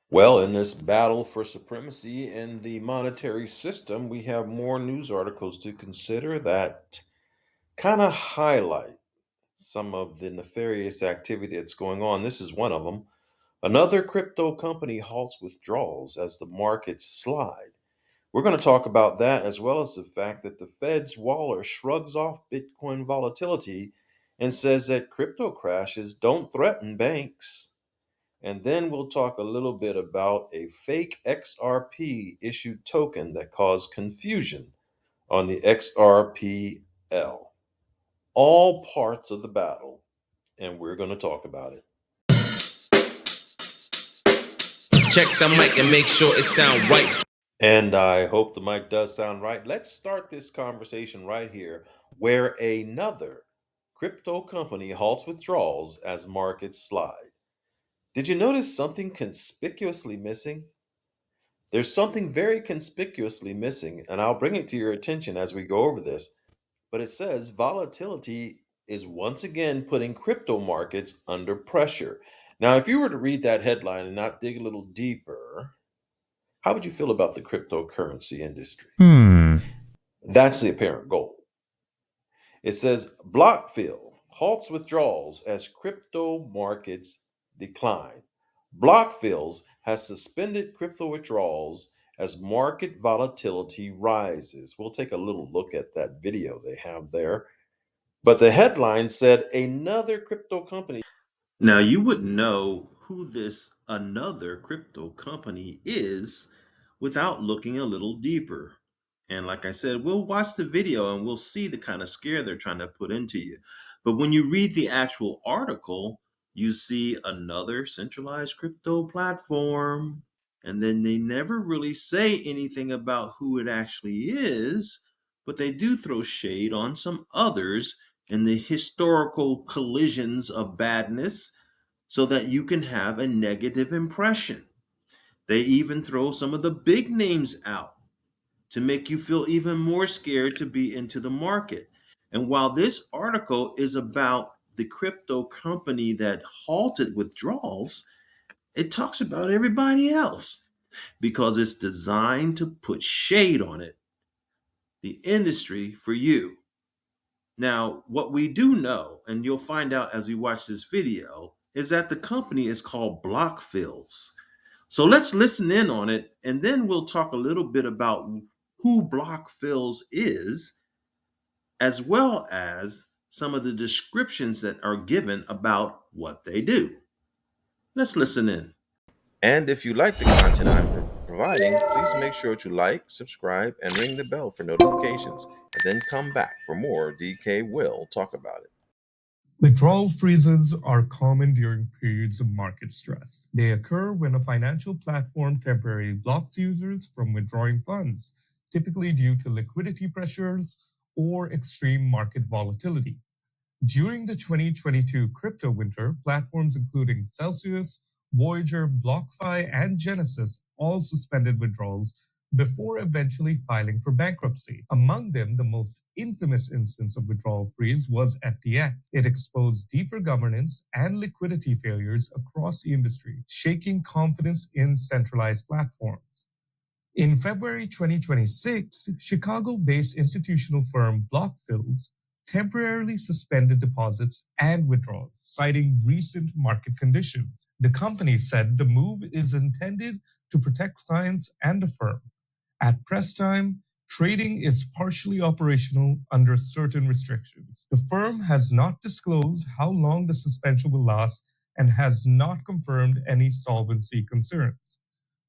Well, in this battle for supremacy in the monetary system, we have more news articles to consider that kind of highlight some of the nefarious activity that's going on. This is one of them. Another crypto company halts withdrawals as the markets slide. We're going to talk about that as well as the fact that the Fed's Waller shrugs off Bitcoin volatility and says that crypto crashes don't threaten banks. And then we'll talk a little bit about a fake XRP issued token that caused confusion on the XRPL. All parts of the battle, and we're going to talk about it. Check the mic and make sure it sound right. And I hope the mic does sound right. Let's start this conversation right here, where another crypto company halts withdrawals as markets slide. Did you notice something conspicuously missing? There's something very conspicuously missing, and I'll bring it to your attention as we go over this. But it says volatility is once again putting crypto markets under pressure. Now, if you were to read that headline and not dig a little deeper, how would you feel about the cryptocurrency industry? That's the apparent goal. It says Blockfill halts withdrawals as crypto markets decline. Blockfills has suspended crypto withdrawals as market volatility rises. We'll take a little look at that video they have there. But the headline said another crypto company. Now, you wouldn't know who this another crypto company is without looking a little deeper. And like I said, we'll watch the video and we'll see the kind of scare they're trying to put into you. But when you read the actual article, you see another centralized crypto platform. And then they never really say anything about who it actually is, but they do throw shade on some others in the historical collisions of badness so that you can have a negative impression. They even throw some of the big names out to make you feel even more scared to be into the market. And while this article is about the crypto company that halted withdrawals, it talks about everybody else because it's designed to put shade on it, the industry for you. Now, what we do know, and you'll find out as we watch this video, is that the company is called Blockfills. So let's listen in on it, and then we'll talk a little bit about who Blockfills is, as well as some of the descriptions that are given about what they do. Let's listen in. And if you like the content I'm providing, please make sure to like, subscribe, and ring the bell for notifications, and then come back for more DK Will Talk About It. Withdrawal freezes are common during periods of market stress. They occur when a financial platform temporarily blocks users from withdrawing funds, typically due to liquidity pressures or extreme market volatility. During the 2022 crypto winter, platforms including Celsius, Voyager, BlockFi, and Genesis all suspended withdrawals before eventually filing for bankruptcy. Among them, the most infamous instance of withdrawal freeze was FTX. It exposed deeper governance and liquidity failures across the industry, shaking confidence in centralized platforms. In February 2026, Chicago-based institutional firm Blockfills temporarily suspended deposits and withdrawals, citing recent market conditions. The company said the move is intended to protect clients and the firm. At press time, trading is partially operational under certain restrictions. The firm has not disclosed how long the suspension will last and has not confirmed any solvency concerns.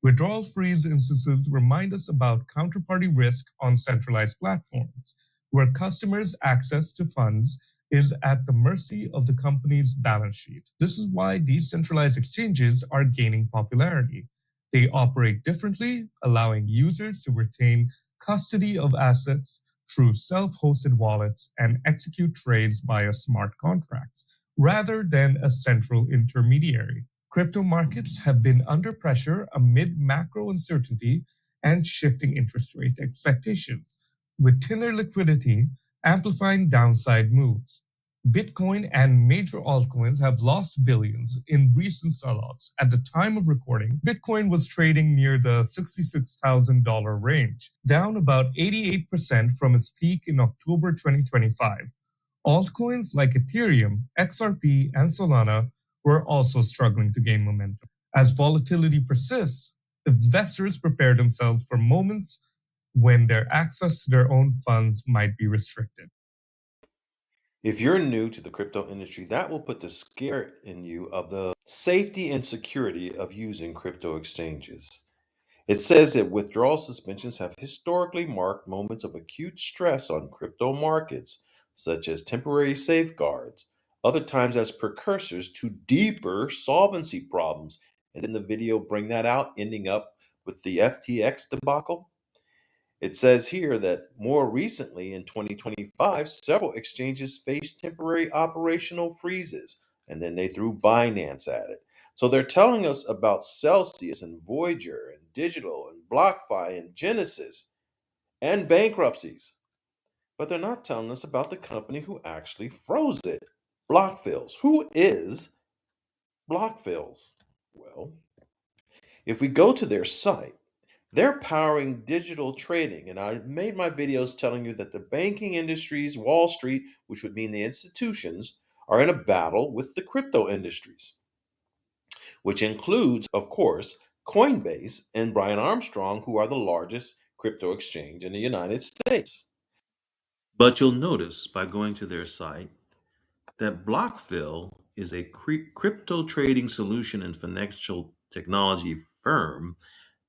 Withdrawal freeze instances remind us about counterparty risk on centralized platforms, where customers' access to funds is at the mercy of the company's balance sheet. This is why decentralized exchanges are gaining popularity. They operate differently, allowing users to retain custody of assets through self-hosted wallets and execute trades via smart contracts, rather than a central intermediary. Crypto markets have been under pressure amid macro uncertainty and shifting interest rate expectations, with thinner liquidity amplifying downside moves. Bitcoin and major altcoins have lost billions in recent sell-offs. At the time of recording, Bitcoin was trading near the $66,000 range, down about 88% from its peak in October 2025. Altcoins like Ethereum, XRP, and Solana were also struggling to gain momentum. As volatility persists, investors prepare themselves for moments when their access to their own funds might be restricted. If you're new to the crypto industry, that will put the scare in you of the safety and security of using crypto exchanges. It says that withdrawal suspensions have historically marked moments of acute stress on crypto markets, such as temporary safeguards, other times as precursors to deeper solvency problems. And then the video bring that out, ending up with the FTX debacle. It says here that more recently in 2025, several exchanges faced temporary operational freezes, and then they threw Binance at it. So they're telling us about Celsius and Voyager and Digital and BlockFi and Genesis and bankruptcies. But they're not telling us about the company who actually froze it, Blockfills. Who is Blockfills? Well, if we go to their site, they're powering digital trading. And I made my videos telling you that the banking industries, Wall Street, which would mean the institutions, are in a battle with the crypto industries, which includes, of course, Coinbase and Brian Armstrong, who are the largest crypto exchange in the United States. But you'll notice by going to their site that Blockfill is a crypto trading solution and financial technology firm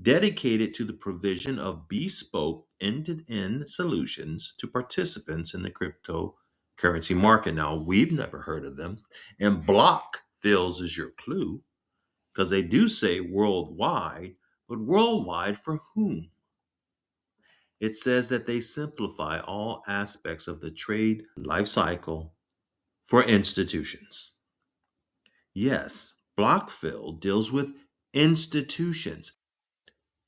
dedicated to the provision of bespoke end-to-end solutions to participants in the cryptocurrency market. Now, we've never heard of them, and block fills is your clue because they do say worldwide, but worldwide for whom? It says that they simplify all aspects of the trade life cycle for institutions. Yes, Blockfill deals with institutions.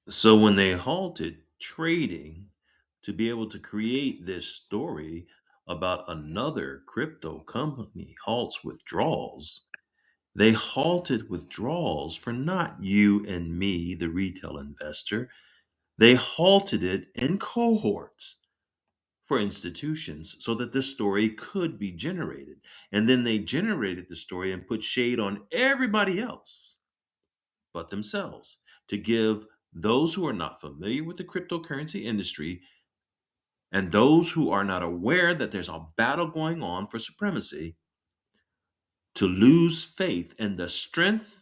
So when they halted trading to be able to create this story about another crypto company halts withdrawals, they halted withdrawals for not you and me, the retail investor. They halted it in cohorts for institutions so that the story could be generated. And then they generated the story and put shade on everybody else but themselves to give those who are not familiar with the cryptocurrency industry and those who are not aware that there's a battle going on for supremacy to lose faith in the strength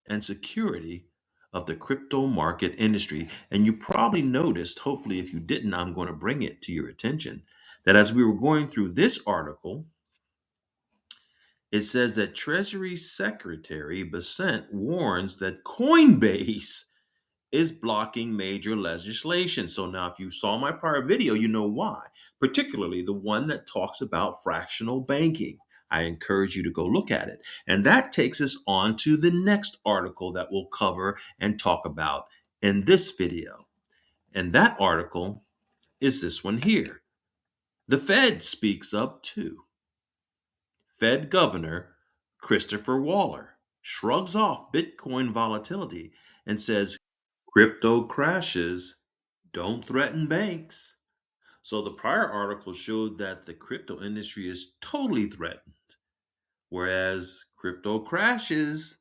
and security of the crypto market industry. And you probably noticed, hopefully, if you didn't, I'm going to bring it to your attention, that as we were going through this article, it says that Treasury Secretary Besant warns that Coinbase is blocking major legislation. So now, if you saw my prior video, you know why, particularly the one that talks about fractional banking. I encourage you to go look at it. And that takes us on to the next article that we'll cover and talk about in this video. And that article is this one here. The Fed speaks up too. Fed Governor Christopher Waller shrugs off Bitcoin volatility and says crypto crashes don't threaten banks. So the prior article showed that the crypto industry is totally threatened, whereas crypto crashes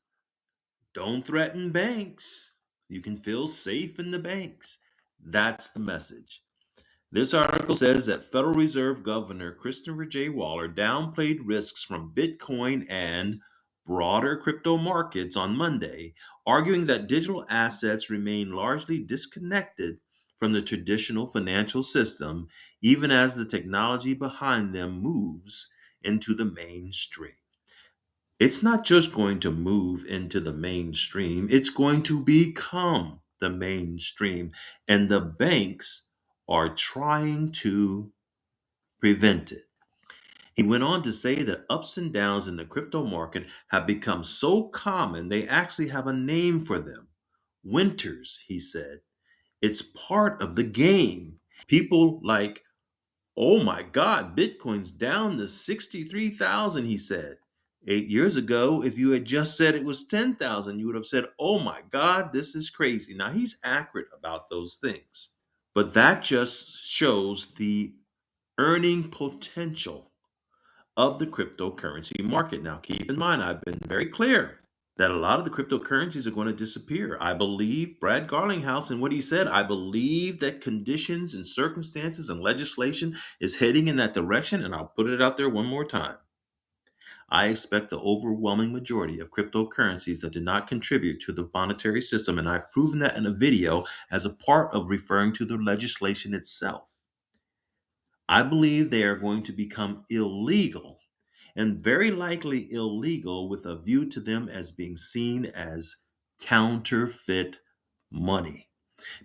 don't threaten banks. You can feel safe in the banks. That's the message. This article says that Federal Reserve Governor Christopher J. Waller downplayed risks from Bitcoin and broader crypto markets on Monday, arguing that digital assets remain largely disconnected from the traditional financial system, even as the technology behind them moves into the mainstream. It's not just going to move into the mainstream, it's going to become the mainstream. And the banks are trying to prevent it. He went on to say that ups and downs in the crypto market have become so common, they actually have a name for them. Winters, he said. It's part of the game. People like Oh my God, Bitcoin's down to 63,000, he said. 8 years ago, if you had just said it was 10,000, you would have said, oh my God, this is crazy. Now, he's accurate about those things. But that just shows the earning potential of the cryptocurrency market. Now, keep in mind, I've been very clear that a lot of the cryptocurrencies are going to disappear. I believe Brad Garlinghouse and what he said. I believe that conditions and circumstances and legislation is heading in that direction. And I'll put it out there one more time. I expect the overwhelming majority of cryptocurrencies that do not contribute to the monetary system, and I've proven that in a video as a part of referring to the legislation itself. I believe they are going to become illegal, and very likely illegal with a view to them as being seen as counterfeit money.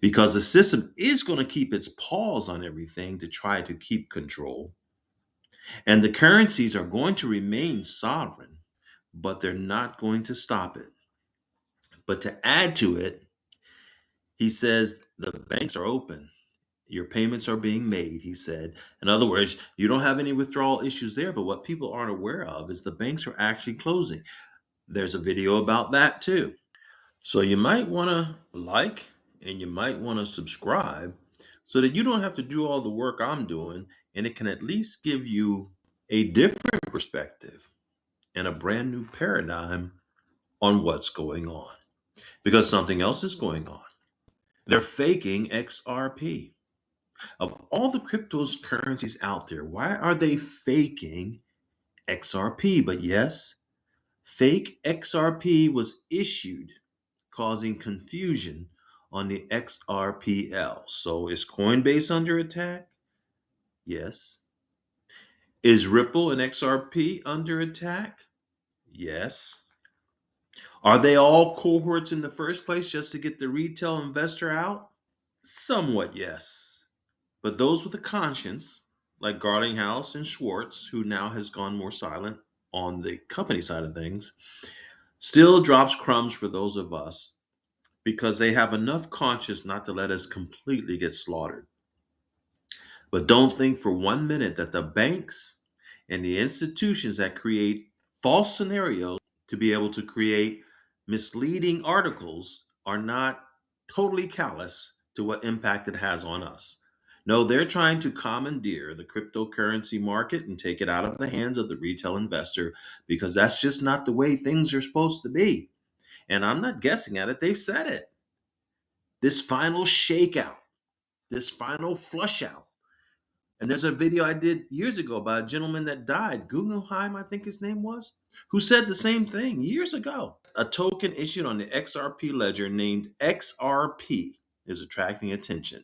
Because the system is going to keep its paws on everything to try to keep control. And the currencies are going to remain sovereign, but they're not going to stop it. But to add to it, he says the banks are open. Your payments are being made, he said. In other words, you don't have any withdrawal issues there, but what people aren't aware of is the banks are actually closing. There's a video about that too. So you might want to like and you might want to subscribe so that you don't have to do all the work I'm doing, and it can at least give you a different perspective and a brand new paradigm on what's going on. Because something else is going on. They're faking XRP. Of all the cryptocurrencies out there, why are they faking XRP? But yes, fake XRP was issued, causing confusion on the XRPL. So is Coinbase under attack? Yes. Is Ripple and XRP under attack? Yes. Are they all cohorts in the first place just to get the retail investor out? Somewhat, yes. But those with a conscience, like Garlinghouse and Schwartz, who now has gone more silent on the company side of things, still drops crumbs for those of us because they have enough conscience not to let us completely get slaughtered. But don't think for 1 minute that the banks and the institutions that create false scenarios to be able to create misleading articles are not totally callous to what impact it has on us. No, they're trying to commandeer the cryptocurrency market and take it out of the hands of the retail investor because that's just not the way things are supposed to be. And I'm not guessing at it, they've said it. This final shakeout, this final flush out. And there's a video I did years ago about a gentleman that died, Guggenheim, I think his name was, who said the same thing years ago. A token issued on the XRP ledger named XRP is attracting attention.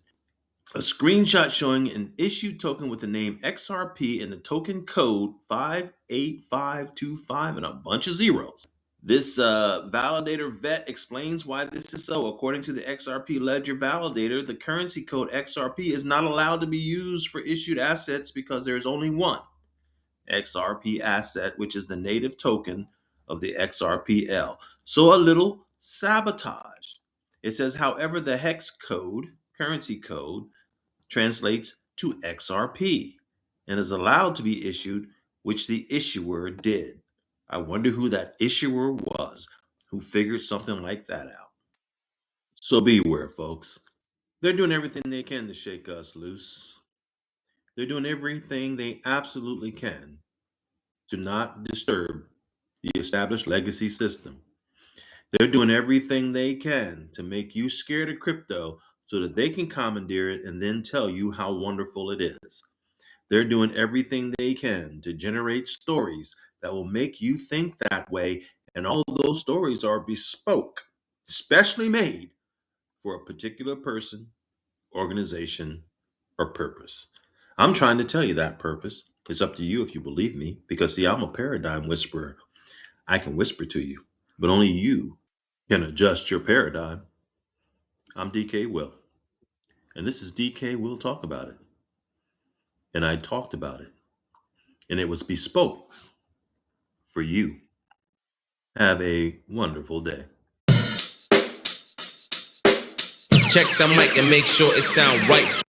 A screenshot showing an issued token with the name XRP and the token code 58525 and a bunch of zeros. This validator vet explains why this is so. According to the XRP ledger validator, the currency code XRP is not allowed to be used for issued assets because there is only one XRP asset, which is the native token of the XRPL. So a little sabotage. It says, however, the hex code, currency code, translates to XRP and is allowed to be issued, which the issuer did. I wonder who that issuer was who figured something like that out. So beware, folks. They're doing everything they can to shake us loose. They're doing everything they absolutely can to not disturb the established legacy system. They're doing everything they can to make you scared of crypto so that they can commandeer it and then tell you how wonderful it is. They're doing everything they can to generate stories that will make you think that way. And all of those stories are bespoke, specially made for a particular person, organization, or purpose. I'm trying to tell you that purpose. It's up to you if you believe me, because see, I'm a paradigm whisperer. I can whisper to you, but only you can adjust your paradigm. I'm DK Will, and this is DK Will Talk About It. And I talked about it, and it was bespoke for you. Have a wonderful day. Check the mic and make sure it sound right.